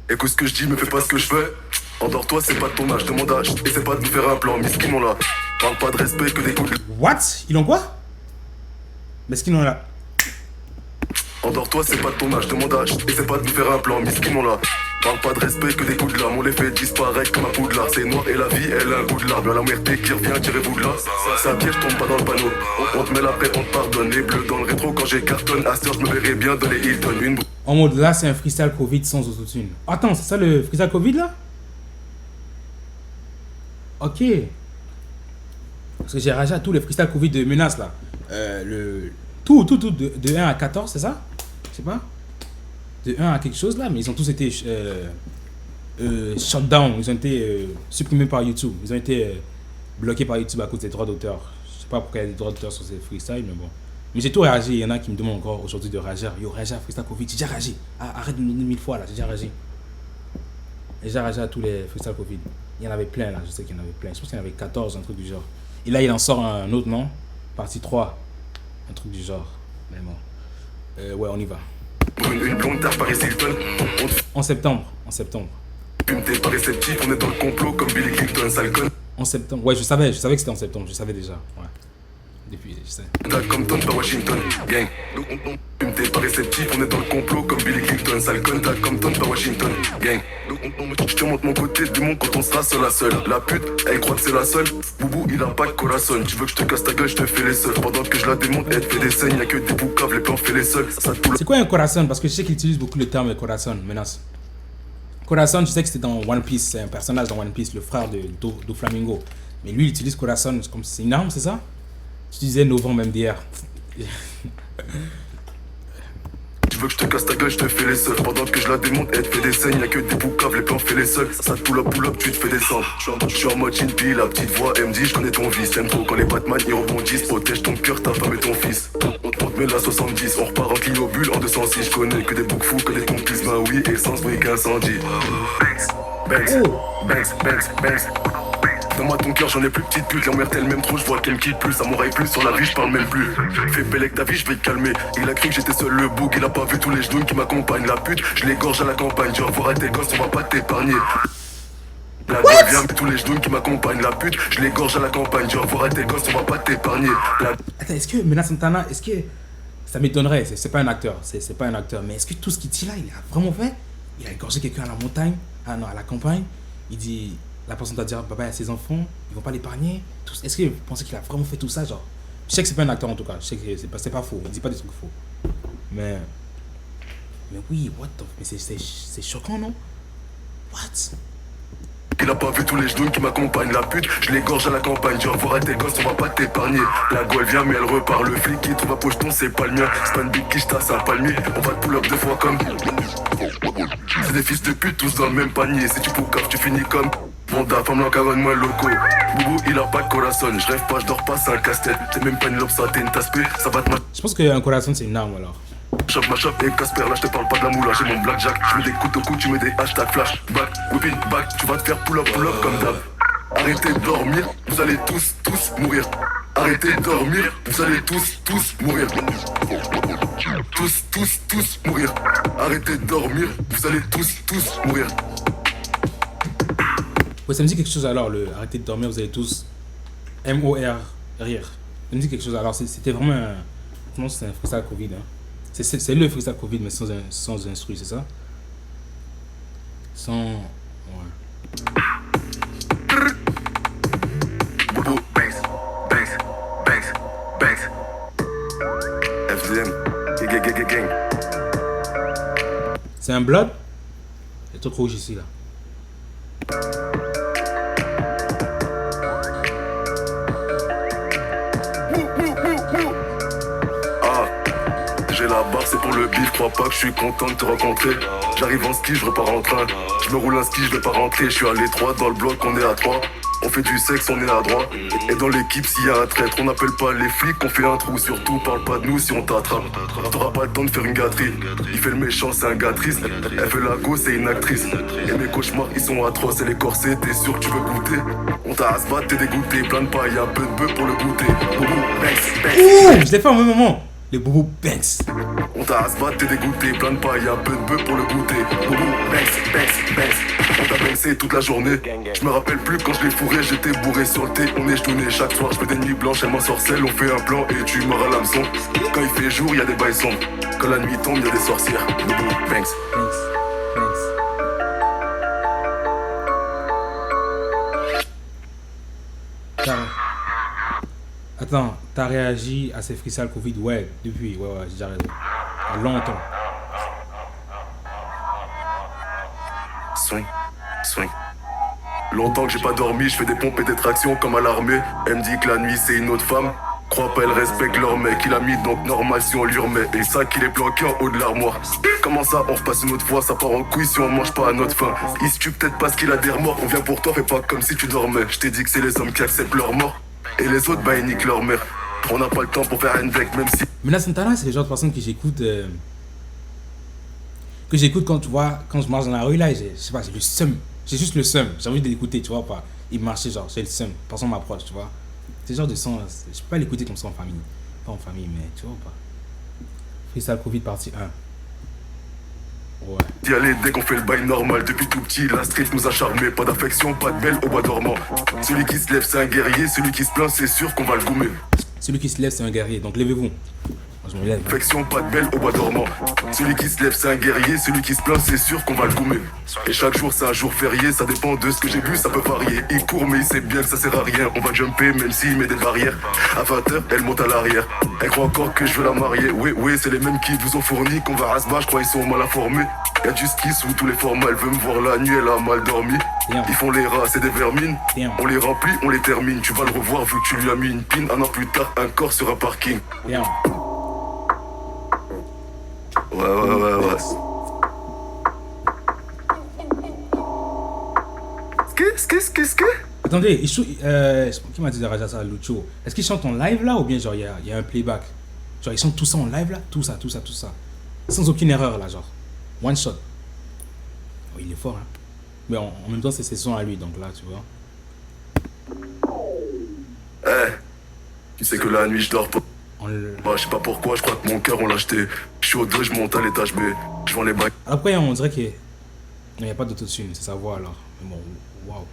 Écoute ce que je dis, me fais pas ce que je fais. Endors-toi, c'est pas de ton âge, demande âge. Et c'est pas de me faire un plan, miskin on l'a. Parle pas de respect que des coups de... What? Ils ont quoi? Mais ce qu'ils ont là. Endors-toi, c'est pas de ton âge, demande âge. Et c'est pas de me faire un plan, miskin on l'a. Parle pas de respect que des coups de lame. On les fait disparaître comme un coup de lard. C'est noir et la vie, elle a un goût de larme. Y'a la muerte qui revient, tirez-vous de là. C'est un piège, tombe pas dans le panneau. On te met la paix, on te pardonne. Les bleus dans le rétro quand j'ai cartonne. À cette heure, je me verrais bien donner Hilton. Une... En mode là, c'est un freestyle Covid sans autotune. Attends, c'est ça le freestyle Covid là? Ok. Parce que j'ai ragé à tous les freestyle Covid de Menace là. Tout de 1 à 14, c'est ça? Je sais pas. De 1 à quelque chose là, mais ils ont tous été shut down. Ils ont été supprimés par YouTube. Ils ont été bloqués par YouTube à cause des droits d'auteur. Je sais pas pourquoi il y a des droits d'auteur sur ces freestyles, mais bon. Mais j'ai tout réagi. Il y en a qui me demandent encore aujourd'hui de réagir. Yo, réagir à freestyle Covid. J'ai déjà réagi. Arrête de me donner 1000 fois là. J'ai déjà réagi. J'ai déjà réagi à tous les freestyle Covid. Il y en avait plein là. Je sais qu'il y en avait plein. Je pense qu'il y en avait 14, un truc du genre. Et là, il en sort un autre, non? Partie 3. Un truc du genre. Mais bon. Ouais, on y va. Une blonde tard Paris Hilton. En septembre. T'es pas réceptif, on est dans le complot comme Billy Clinton, sale con. En septembre. Ouais, je savais que c'était en septembre. Je savais déjà. Ouais. Depuis, je sais. T'as comme Tom, pas Washington, gang. T'es pas réceptif, on est dans le complot comme Billy Clinton, sale con. T'as comme Tom, pas Washington, gang. Je te montre mon côté du monde quand on sera seul à seul. La pute, elle croit que c'est la seule. Boubou, il a pas de corazon. Tu veux que je te casse ta gueule, je te fais les seuls. Pendant que je la démonte, elle te fait des scènes. Y'a que des boucaves, les plans fait les seuls. C'est quoi un corazon? Parce que je sais qu'il utilise beaucoup le terme corazon, Menace. Corazon, je sais que c'était dans One Piece. C'est un personnage dans One Piece, le frère de Doflamingo. Mais lui, il utilise corazon comme c'est une arme, c'est ça? Tu disais novembre MDR. Tu veux que je te casse ta gueule, je te fais les seuls. Pendant que je la démonte, elle te fait des scènes. Y'a que des boucaves, les plans fait les seuls. Ça te pull up, tu te fais descendre. Je suis en mode Jinpy, la petite voix, elle me dit je connais ton vice. T'aimes trop quand les Batman ils rebondissent. Protège ton cœur, ta femme et ton fils. On te met la 70, on repart en Clio Bulle en 206. Je connais que des boucs fous, que des complices. Bah oui, essence, bruit qu'incendie. Banks. Donne-moi ton cœur, j'en ai plus petite pute. L'emmerde elle m'aime trop, je vois qu'elle me quitte plus. Ça m'oreille plus sur la vie, je parle même plus. Fais pélec ta vie, je vais te calmer. Il a cru que j'étais seul le bouc. Il a pas vu tous les genoux qui m'accompagnent. La pute, je l'égorge à la campagne. Tu vas voir à tes gosses, on va pas t'épargner. La gueule vient, tous les genoux qui m'accompagnent. La pute, je l'égorge à la campagne. Tu vas voir à tes gosses, on va pas t'épargner. Attends, est-ce que Menace Santana, est-ce que. Ça m'étonnerait, c'est pas un acteur. C'est pas un acteur. Mais est-ce que tout ce qu'il dit là, il a vraiment fait? Il a égorgé quelqu'un à la montagne. Ah non, à la campagne. Il dit. La personne t'a dit, papa, il a ses enfants, ils vont pas l'épargner. Est-ce que vous pensez qu'il a vraiment fait tout ça, genre? Je sais que c'est pas un acteur en tout cas, je sais que c'est pas faux, il dit pas des trucs faux. Mais oui, what the... Mais c'est choquant, non? What? Il a pas vu tous les genoux qui m'accompagnent. La pute, je l'égorge à la campagne. Tu vas voir à tes gosses, on va pas t'épargner. La go elle vient mais elle repart. Le flic qui trouve un pocheton, c'est pas le mien. C'est pas une big quiche, c'est un palmier. On va te pull up 2 fois comme. C'est des fils de pute, tous dans le même panier. Si tu poucaves, tu finis comme. Vonda, femme l'encaronne-moi loco. Boubou, il a pas de corazon. Je rêve pas, je dors pas, c'est un casse-tête. T'es même pas une lobe, ça t'es une tasse-pé. Ça va te ma. Je pense qu'un corazon c'est une arme alors. Chope ma chope et Casper, là je te parle pas de la moula, j'ai mon blackjack. Je mets des coups au cou, tu mets des hashtags flash. Back, whipping back, tu vas te faire pull up comme d'hab. Arrêtez de dormir, vous allez tous mourir. Arrêtez de dormir, vous allez tous mourir. Tous mourir. Arrêtez de dormir, vous allez tous mourir. Ouais, ça me dit quelque chose alors, le arrêtez de dormir, vous allez tous. M-O-R, rire. Ça me dit quelque chose alors, c'était vraiment un. Comment c'est un freestyle Covid, hein? C'est le freestyle Covid, mais sans instru, c'est ça? Sans. Ouais. Bobo, Banks. FDM, gang. C'est un blood? Il y a trop de rouge ici, là. J'ai la barre, c'est pour le bif, crois pas que je suis content de te rencontrer. J'arrive en ski, je repars en train. Je me roule un ski, je vais pas rentrer. Je suis à l'étroit dans le bloc, on est à 3. On fait du sexe, on est à droit. Et dans l'équipe, s'il y a un traître, on n'appelle pas les flics, on fait un trou. Surtout, parle pas de nous si on t'attrape. T'auras pas le temps de faire une gâterie. Il fait le méchant, c'est un gars triste. Elle fait la go, c'est une actrice. Et mes cauchemars, ils sont atroces. Et les corsets, t'es sûr que tu veux goûter? On t'a rasbat, t'es dégoûté. Plein de paille, un peu de bœuf pour le goûter. Boubou, banks, banks. Ouh, je l'ai fait au même moment. Les Boubou Banks. On t'a rasbat, t'es dégoûté. Plein de paille, un peu de bœuf pour le goûter. Boubou, banks, banks, banks. On t'a baissé toute la journée. Je me rappelle plus quand je l'ai fourré, j'étais bourré sur le thé. On est jetonné chaque soir, je fais des nuits blanches, elle m'ensorcelle. On fait un plan et tu m'auras l'hameçon. Quand il fait jour, y a des bails sombres. Quand la nuit tombe, y a des sorcières. Boubou, banks. Banks. Banks. Attends, t'as réagi à ces freestyles Covid? Ouais, depuis, ouais, j'ai déjà raison. Il y a longtemps. Swing, swing. Longtemps que j'ai pas dormi, je fais des pompes et des tractions comme à l'armée. Elle me dit que la nuit c'est une autre femme. Crois pas, elle respecte leur mec, il a mis donc normal si on lui remet. Et ça qu'il est planqué en haut de l'armoire. Comment ça, on repasse une autre fois, ça part en couille si on mange pas à notre faim. Il se tue peut-être parce qu'il a des remords, on vient pour toi, fais pas comme si tu dormais. Je t'ai dit que c'est les hommes qui acceptent leur mort. Et les autres, bah ils niquent leur mère. On n'a pas le temps pour faire un deck, même si... Mais là, Santana, c'est le genre de personne que j'écoute. Que j'écoute quand tu vois, quand je marche dans la rue, là, je sais pas, j'ai le seum. J'ai juste le seum. J'ai envie de l'écouter, tu vois, pas. Il marchait, genre, j'ai le seum. Personne m'approche, tu vois. C'est le genre de son, je peux pas l'écouter comme ça en famille. Pas en famille, mais tu vois pas. Freestyle Covid partie 1. Ouais. D'y aller dès qu'on fait le bail normal. Depuis tout petit, la street nous a charmé. Pas d'affection, pas de belle au bois dormant. Celui qui se lève, c'est un guerrier. Celui qui se plaint, c'est sûr qu'on va le goumer. Celui qui se lève, c'est un guerrier, donc levez-vous. Moi, je me lève. Affection, pas de belle au bois dormant. Celui qui se lève, c'est un guerrier. Celui qui se plaint, c'est sûr qu'on va le goumer. Et chaque jour, c'est un jour férié. Ça dépend de ce que j'ai bu, ça peut varier. Il court, mais il sait bien que ça sert à rien. On va jumper, même s'il met des barrières. À 20h, elle monte à l'arrière. Elle croit encore que je veux la marier. Oui, oui, c'est les mêmes qui vous ont fourni. Qu'on va rasbah, je crois ils sont mal informés. Y'a du ski sous tous les formats. Elle veut me voir la nuit, elle a mal dormi. Ils font les rats, c'est des vermines. On les remplit, on les termine. Tu vas le revoir vu que tu lui as mis une pine. Un an plus tard, un corps sur un parking. Bien. Ouais. Qu'est-ce que Attendez, qui m'a dit de rager ça, Lucho? Est-ce qu'il chante en live là ou bien genre il y a un playback? Genre ils chantent tout ça en live là? Tout ça. Sans aucune erreur là, genre. One shot. Oh, il est fort, hein. Mais en même temps, c'est ses sons à lui, donc là, tu vois. Tu sais que la nuit je dors pas. On Je sais pas pourquoi, je crois que mon cœur on l'a acheté. Je suis au 2, je monte à l'étage B. Je vends les bacs. Après, on dirait qu'il n'y a pas d'autotune, c'est sa voix alors. Mais bon, waouh.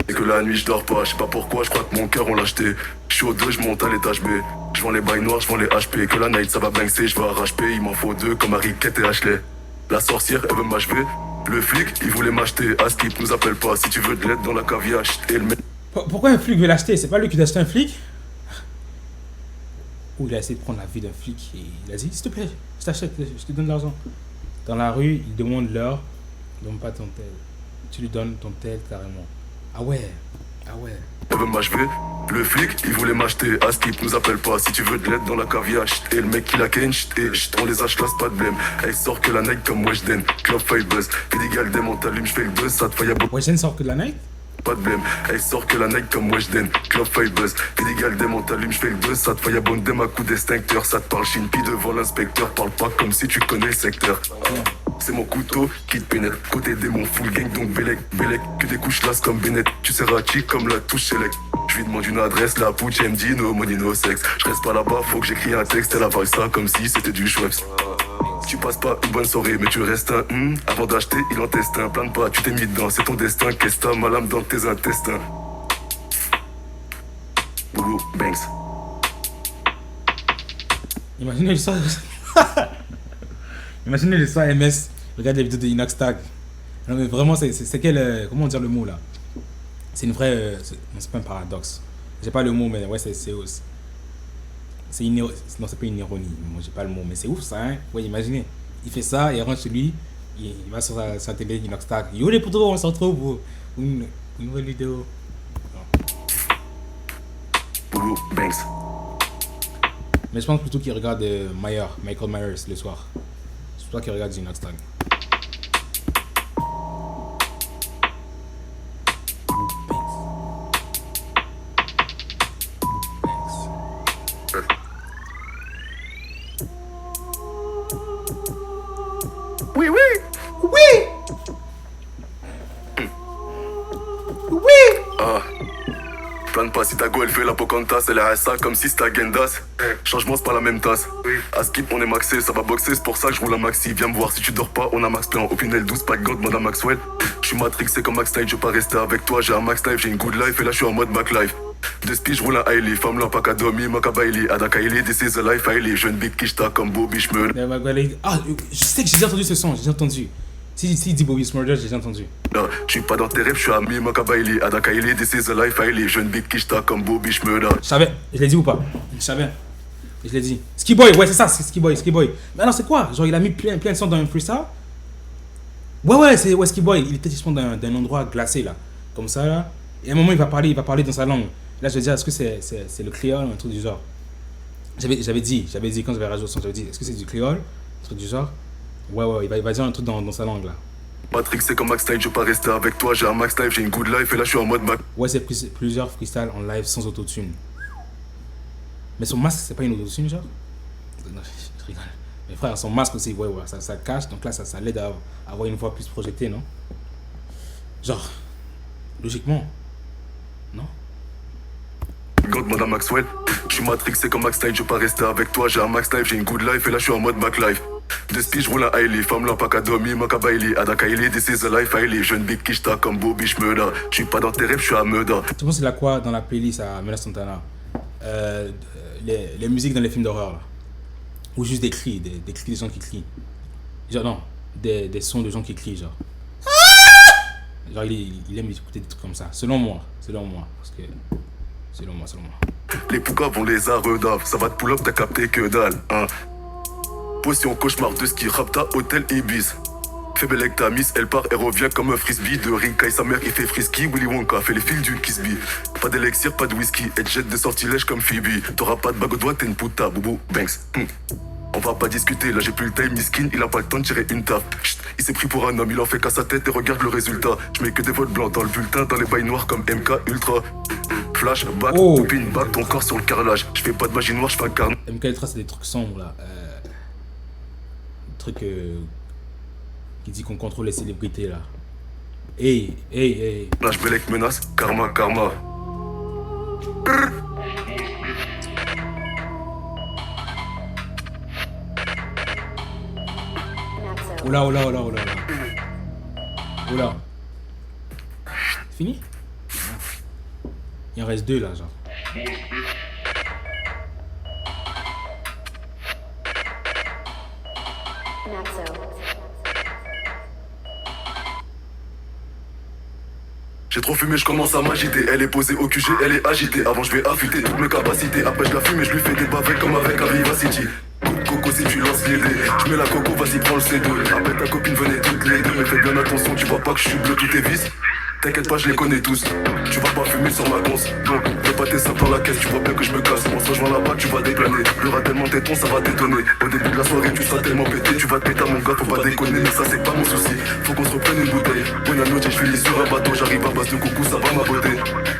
Et que la nuit je dors pas, je sais pas pourquoi, je crois que mon cœur on l'a acheté. Je suis au 2, je monte à l'étage B. Je vends les bails noirs, je vends les HP. Que la night ça va bankser, je vais arracher. Il m'en faut 2 comme Harry Kett et Ashley. La sorcière elle veut m'achever. Le flic il voulait m'acheter. Askip nous appelle pas si tu veux de l'aide dans la caviar. Et le mec. Pourquoi un flic veut l'acheter? C'est pas lui qui doit acheter un flic? Ou il a essayé de prendre la vie d'un flic et il a dit s'il te plaît, je t'achète, je te donne de l'argent. Dans la rue, il demande l'heure, donne pas ton tel. Tu lui donnes ton tel carrément. Ah ouais. Elle veut m'achever. Le flic il voulait m'acheter. Askip nous appelle pas si tu veux de l'aide dans la caviar. Et le mec il a ken, et on les achète, pas de blême. Elle sort que la night comme Weshden. Club fait buzz. Fais des gales démonte, t'allumes, je fais le buzz, ça te faille à beau. Weshden sort que de la night? Pas de blême, elle sort que la night comme Weshden. Club fait buzz, fais des gales démonte, t'allumes, je fais le buzz, ça te faille à bonne à coup d'extincteur. Ça te parle chimpi devant l'inspecteur. Parle pas comme si tu connais le secteur. C'est mon couteau qui te pénètre. Côté démon, full gang, donc Bélec. Que des couches lasses comme Bennett. Tu sais rachi comme la touche select. Je lui demande une adresse, la pouche, elle me dit no money, no sex. Je reste pas là-bas, faut que j'écris un texte. Elle avale ça comme si c'était du Schweppes. Tu passes pas une bonne soirée, mais tu restes un avant d'acheter, il en teste un. Plein de pas, tu t'es mis dedans, c'est ton destin. Qu'est-ce que t'as, ma lame dans tes intestins. Boubou, Banks. Imaginez l'histoire. Imaginez l'histoire MS. Regarde les vidéos de Inoxtag. Non mais vraiment, c'est quel. Comment dire le mot là? C'est une vraie. Non, c'est pas un paradoxe. J'ai pas le mot, mais ouais, c'est une. Non, c'est pas une ironie. Moi, j'ai pas le mot, mais c'est ouf ça, hein? Ouais, imaginez. Il fait ça, il rentre chez lui, il va sur sa télé Inoxtag. Yo les potos, on se retrouve pour une nouvelle vidéo. Boubou, Banks. Mais je pense plutôt qu'il regarde Michael Myers le soir. C'est toi qui regarde Inoxtag. plane pas si ta go elle fait la Pocahontas. Elle a ça comme si c'était Agendas. Changement c'est pas la même tasse. À skip on est maxé, ça va boxer, c'est pour ça que je roule un maxi. Viens me voir si tu dors pas, on a max plein. Opinel 12, pas de god, demande à Maxwell. Je suis matrixé comme Max Knight, je veux pas rester avec toi. J'ai un max life, j'ai une good life et là je suis en mode Mac life. De speed, je roule un Hailey, femme là, pas qu'à dormir, Maka Bailey, Adaka Hailey, this is a life Hailey, jeune big kishta comme Bobby Schmurder. Ah, je sais que j'ai déjà entendu ce son, j'ai déjà entendu. Si dit Bobby Schmurder, j'ai déjà entendu. Je suis pas dans tes rêves, je suis ami, Maka Bailey, Adaka Hailey, this is a life Hailey, jeune big kishta comme Bobby Schmurder. Je savais, je l'ai dit ou pas? Je savais. Je l'ai dit. Skiboy, ouais, c'est ça, c'est Skiboy. Mais alors, c'est quoi? Genre, il a mis plein de sons dans un freestyle? Ouais, c'est Skiboy. Il était justement d'un endroit glacé, là. Comme ça, là. Et à un moment, il va parler dans sa langue. Là, je vais dire, est-ce que c'est le créole ou un truc du genre? J'avais dit, quand j'avais rajouté au son, j'avais dit, est-ce que c'est du créole? Un truc du genre? Ouais, il va dire un truc dans sa langue, là. Patrick, c'est comme Max Knight, je veux pas rester avec toi. J'ai un max life, j'ai une good life et là, je suis en mode Mac. Ouais, c'est plusieurs freestyles en live sans autotune. Mais son masque, c'est pas une autotune, genre? Non, je rigole. Mais frère, son masque aussi, ouais, ça cache. Donc là, ça l'aide à avoir une voix plus projetée, non? Genre, logiquement, non? God, madame Maxwell. Je suis matrixé comme Max Knight, je veux pas rester avec toi. J'ai un max life, j'ai une good life et là, je suis en mode Mac life. De speed, je roule un Hailey, femme là, pas qu'à dormir, Maka Bailey, Adaka Hailey, this is a life Hailey, jeune big kishta comme Bobby Schmurder. Je suis pas dans tes rêves, je suis à Murder. Tu penses c'est là quoi dans la playlist à Mela Santana? Les musiques dans les films d'horreur, là. Ou juste des cris, des cris des gens qui crient. Genre, non, des sons de gens qui crient, genre. Genre, il aime écouter des trucs comme ça. Selon moi. Parce que. Selon moi. Les poucas vont les arredave, ça va te pull up, t'as capté que dalle, hein. Potion cauchemar de ski, rapta, hôtel Ibis. Fais belle avec ta miss, elle part, elle revient comme un frisbee. De Rinkai, sa mère, il fait frisky. Willy Wonka fait les fils du Kisby. Pas d'élixir, pas de whisky, et jette de sortilège comme Phoebe. T'auras pas de bague au doigt, t'es une puta, boubou, Banks. On va pas discuter, là j'ai plus le time, miskin, il a pas le temps de tirer une taf. Chut, il s'est pris pour un homme, il en fait qu'à sa tête et regarde le résultat. Je mets que des votes blancs dans le bulletin, dans les bails noirs comme MK Ultra. Flash, back, copine, back, ton corps sur le carrelage. Je fais pas de magie noire, je fais un carnet. MK Ultra, c'est des trucs sombres, là. Truc qui dit qu'on contrôle les célébrités, là. Hey. Flash, Belek, menace, karma. Oula. C'est fini? Il en reste 2 là, genre. J'ai trop fumé, je commence à m'agiter. Elle est posée au QG, elle est agitée. Avant, je vais affûter toutes mes capacités. Après, je la fume et je lui fais des bavets comme avec Aviva City. Coco, si tu lances les dés, je mets la coco, vas-y, prends le C2. Appelle ta copine, venez toutes les deux. Mais fais bien attention, tu vois pas que je suis bleu, tout est vis. T'inquiète pas, je les connais tous. Tu vas pas fumer sur ma gonce. Donc, fais pas tes sapes dans la caisse, tu vois bien que je me casse. On se rejoint là-bas, tu vas déplaner. Il y aura tellement téton, ça va t'étonner. Au début de la soirée, tu seras tellement pété. Tu vas te péter à mon gars, faut pas déconner. Mais ça, c'est pas mon souci. Faut qu'on se reprenne une bouteille. Bonne note, je finis sur un bateau. J'arrive à base de coucou, ça va ma beauté.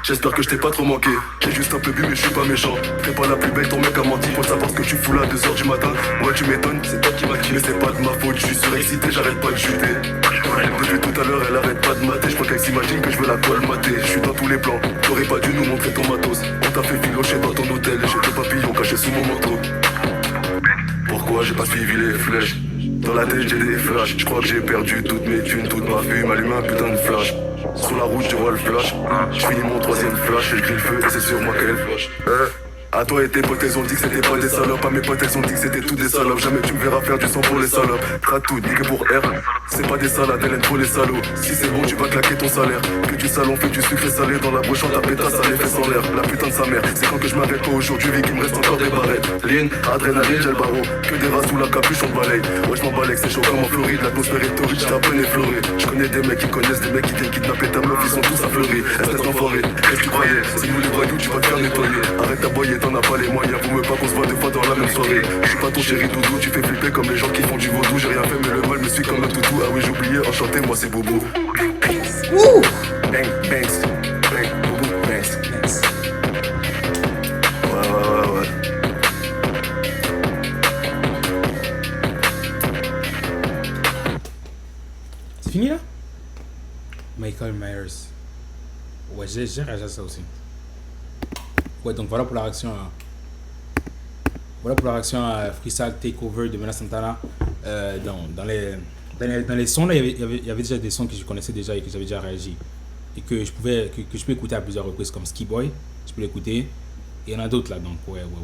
J'espère que je t'ai pas trop manqué. J'ai juste un peu bu, mais je suis pas méchant. Fais pas la plus belle, ton mec a menti. Faut savoir ce que tu fous là, 2h du matin. Ouais, tu m'étonnes, c'est toi qui m'as tué. Mais c'est pas de ma faute, je suis surexcité, j'arrête pas de chuter. Depuis tout à l'heure, elle arrête pas de mater. Je crois qu'elle s'imagine que je veux la colmater. Je suis dans tous les plans, t'aurais pas dû nous montrer ton matos. On t'a fait filocher dans ton hôtel. J'ai deux papillons cachés sous mon manteau. Pourquoi j'ai pas suivi les flèches? Dans la tête j'ai des flashs. Je crois que j'ai perdu toutes mes thunes, toute ma fume. Allume un putain de flash. Sur la route je vois le flash. Je finis mon troisième flash et je grille le feu et c'est sur moi qu'elle flash. À toi et tes potes, elles ont dit que c'était pas des salopes. À mes potes, elles ont dit que c'était tout des salopes. Jamais tu me verras faire du sang pour les salopes. Tratou, niqué pour R. C'est pas des salades, elle aime trop les salauds. Si c'est bon, tu vas claquer ton salaire. Que du salon, fait du sucré salé. Dans la bouche, on ta pétasse, ça les fait sans l'air. La putain de sa mère, c'est quand que je m'arrête pas aujourd'hui. Vu qu'il me reste encore des barrettes. Lean, adrénaline, j'ai le barreau. Que des rats sous la capuche, on balaye. Ouais, je m'en balèque, c'est chaud comme en Floride. L'atmosphère est torride, j'étais à peine effleuré. Je connais des mecs qui connaissent des mecs qui viennent kidnapper ta meuf. Ils sont tous affleurés. Espèce d'enfoiré, qu'est-ce que tu croyais? Si nous les voyous, tu vas te faire nettoyer. Arrête d'aboyer, t'en as pas les moyens. Vous me pas qu'on se voit deux fois dans la même soirée. Je suis pas ton chéri doudou, tu fais flipper comme les gens qui font du vaudou. J'ai rien fait mais le mal me suit comme un toutou. Ah oui j'ai oublié, enchanté, moi c'est Bobo. Ouh! Bang, bangs, bang, Bobo, bangs. Ouais. C'est fini là? Michael Myers. Ouais, j'ai réagi à ça aussi. Ouais, donc voilà pour la réaction à, voilà pour la réaction à Freestyle Takeover de Mena Santana. Dans les sons, là, il y avait déjà des sons que je connaissais déjà et que j'avais déjà réagi. Et que je peux écouter à plusieurs reprises, comme Ski Boy, je peux l'écouter. Et il y en a d'autres là, donc ouais.